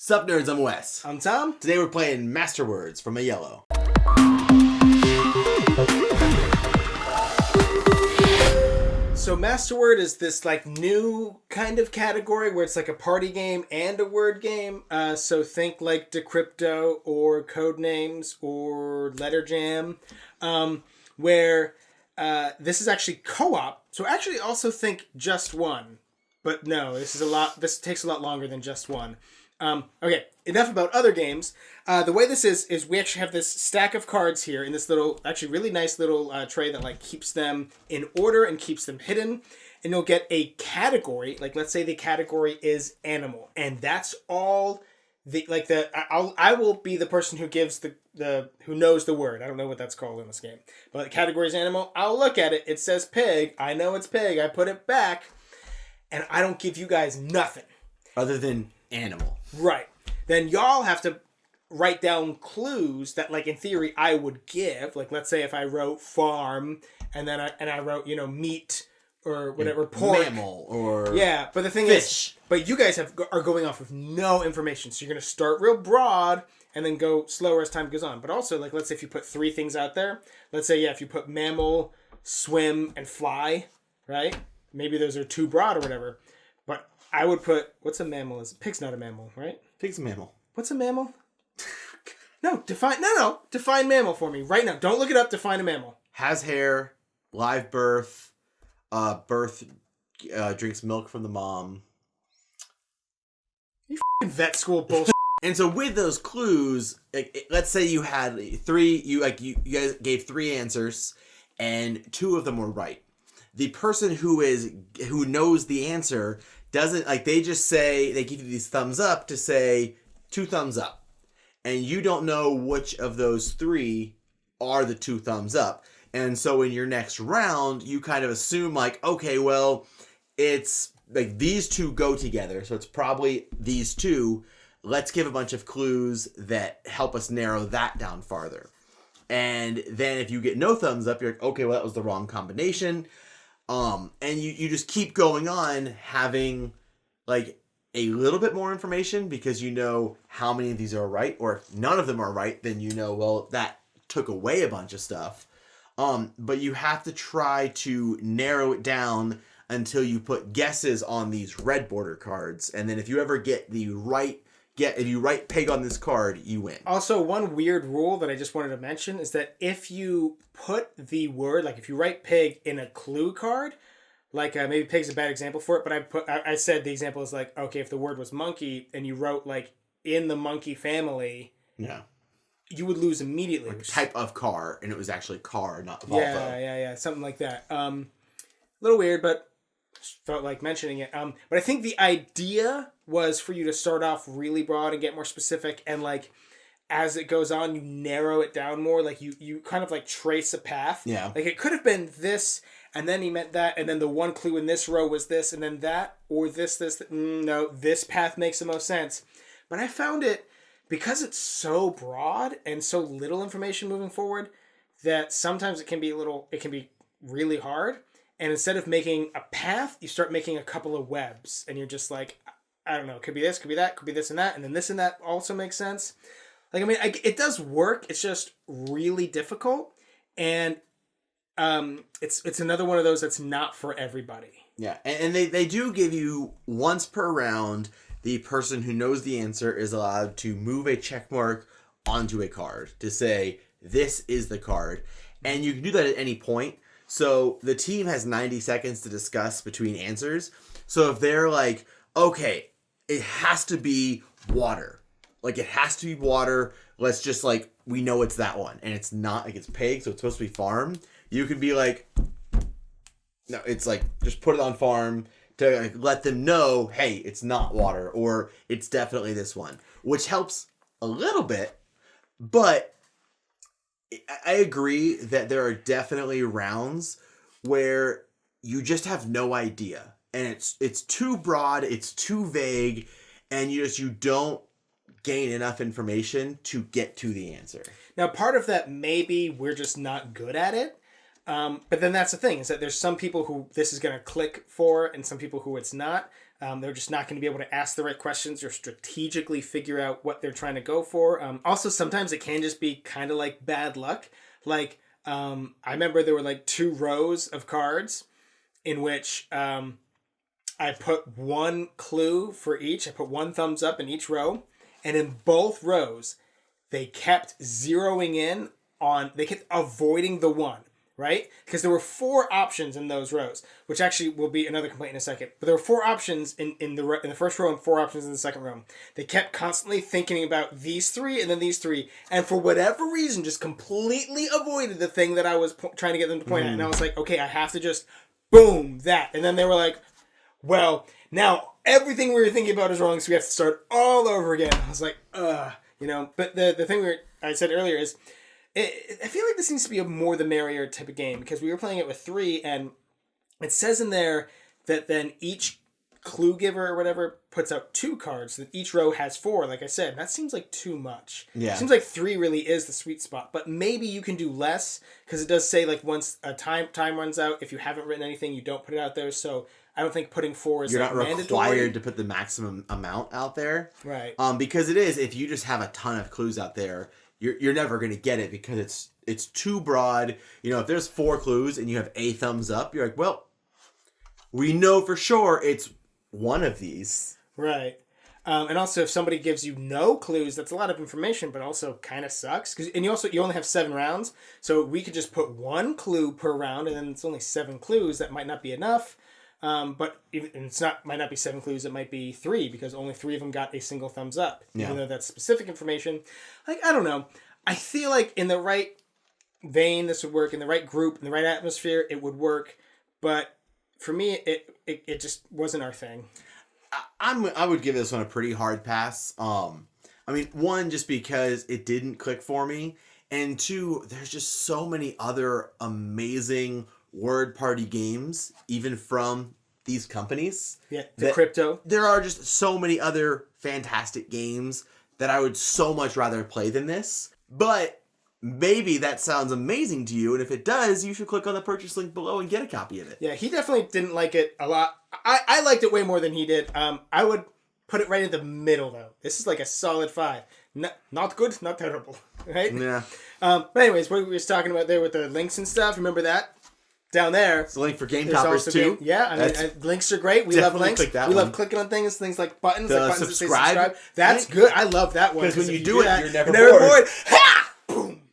Sup nerds, I'm Wes. I'm Tom. Today we're playing Masterwords from a Yellow. So Masterword is this like new kind of category where it's like a party game and a word game. So think like Decrypto or Codenames or Letter Jam, where this is actually co-op. So actually also think Just One. But no, this takes a lot longer than Just One. Okay, enough about other games. The way this is we actually have this stack of cards here in this little, actually really nice little tray that like keeps them in order and keeps them hidden. And you'll get a category, like let's say the category is animal, and that's all. I will be the person who gives the who knows the word. I don't know what that's called in this game, but the category is animal. I'll look at it. It says pig. I know it's pig. I put it back, and I don't give you guys nothing Other than animal. Right. Then y'all have to write down clues that, like, in theory, I would give. Like, let's say if I wrote farm, and then I wrote, meat or whatever, pork. Mammal or yeah, but the thing fish. But you guys are going off with no information. So you're going to start real broad and then go slower as time goes on. But also, like, let's say if you put 3 things out there. Let's say, if you put mammal, swim, and fly, right? Maybe those are too broad or whatever. But I would put, what's a mammal? Pig's not a mammal, right? Pig's a mammal. What's a mammal? Define mammal for me right now. Don't look it up. Define a mammal. Has hair, live birth, drinks milk from the mom. You f***ing vet school bullshit. And so with those clues, let's say you had 3, you guys gave 3 answers, and 2 of them were right. The person who knows the answer doesn't, they just say, they give you these thumbs up to say 2 thumbs up. And you don't know which of those 3 are the 2 thumbs up. And so in your next round, you kind of assume okay, well, it's these 2 go together. So it's probably these 2. Let's give a bunch of clues that help us narrow that down farther. And then if you get no thumbs up, you're like, okay, well, that was the wrong combination. And you just keep going on having a little bit more information because you know how many of these are right, or if none of them are right, then well, that took away a bunch of stuff. But you have to try to narrow it down until you put guesses on these red border cards. And then if you ever get if you write pig on this card, you win. Also, one weird rule that I just wanted to mention is that if you put the word, if you write pig in a clue card, maybe pig's a bad example for it, but I said the example is okay, if the word was monkey and you wrote in the monkey family, yeah, you would lose immediately. Type of car, and it was actually car, not Volvo. Yeah, something like that. A little weird, but felt like mentioning it. But I think the idea was for you to start off really broad and get more specific, and as it goes on, you narrow it down more. You kind of trace a path. Yeah. It could have been this, and then he meant that, and then the one clue in this row was this, and then that, or this. No, this path makes the most sense. But I found it, because it's so broad and so little information moving forward, that sometimes it can be really hard. And instead of making a path, you start making a couple of webs. And you're just I don't know, it could be this, could be that, could be this and that. And then this and that also makes sense. It does work. It's just really difficult. And it's another one of those that's not for everybody. Yeah, and they do give you, once per round, the person who knows the answer is allowed to move a check mark onto a card to say, this is the card. And you can do that at any point. So the team has 90 seconds to discuss between answers. So if they're okay, it has to be water. It has to be water. Let's just we know it's that one. And it's not, it's pig, so it's supposed to be farm. You could be no, it's just put it on farm to let them know, hey, it's not water, or it's definitely this one. Which helps a little bit, but I agree that there are definitely rounds where you just have no idea, and it's too broad, it's too vague, and you don't gain enough information to get to the answer. Now, part of that maybe we're just not good at it, but then that's the thing, is that there's some people who this is going to click for, and some people who it's not. They're just not going to be able to ask the right questions or strategically figure out what they're trying to go for. Also, sometimes it can just be kind of like bad luck. Like, I remember there were like 2 rows of cards in which I put 1 clue for each. I put 1 thumbs up in each row. And in both rows, they kept zeroing in on, they kept avoiding the 1. Right? Because there were 4 options in those rows, which actually will be another complaint in a second. But there were 4 options in the first row and 4 options in the second row. They kept constantly thinking about these 3 and then these 3, and for whatever reason, just completely avoided the thing that I was trying to get them to point at. And I was like, okay, I have to just boom that. And then they were like, well, now everything we were thinking about is wrong, so we have to start all over again. I was like, you know. But the thing I said earlier is, I feel like this needs to be a more the merrier type of game, because we were playing it with 3, and it says in there that then each clue giver or whatever puts out 2 cards, so that each row has 4. Like I said, that seems like too much. Yeah. It seems like 3 really is the sweet spot, but maybe you can do less, because it does say like once a time runs out, if you haven't written anything, you don't put it out there. So I don't think putting 4 is you're like not mandatory. required to put the maximum amount out there, right? Because it is, if you just have a ton of clues out there, you're never going to get it, because it's too broad. You know, if there's 4 clues and you have a thumbs up, you're like, well, we know for sure it's one of these. Right. And also, if somebody gives you no clues, that's a lot of information, but also kind of sucks. And you only have 7 rounds, so we could just put 1 clue per round, and then it's only 7 clues. That might not be enough. But might not be 7 clues. It might be 3, because only 3 of them got a single thumbs up. Yeah. Even though that's specific information. Like, I don't know. I feel like in the right vein, this would work. In the right group, in the right atmosphere, it would work. But for me, it just wasn't our thing. I would give this one a pretty hard pass. I mean, 1, just because it didn't click for me, and 2, there's just so many other amazing word party games, even from these companies. Yeah, crypto. There are just so many other fantastic games that I would so much rather play than this. But maybe that sounds amazing to you, and if it does, you should click on the purchase link below and get a copy of it. Yeah, he definitely didn't like it a lot. I liked it way more than he did. I would put it right in the middle, though. This is like a solid 5. Not good, not terrible. Right? Yeah. But anyways, what we were talking about there with the links and stuff, remember that? Down there. It's a link for Game Toppers too. Yeah, I mean, links are great. We love links. We love clicking on things like buttons, The like buttons subscribe that say subscribe. That's good. I love that one. Because when you do it, you're never bored. bored. Ha!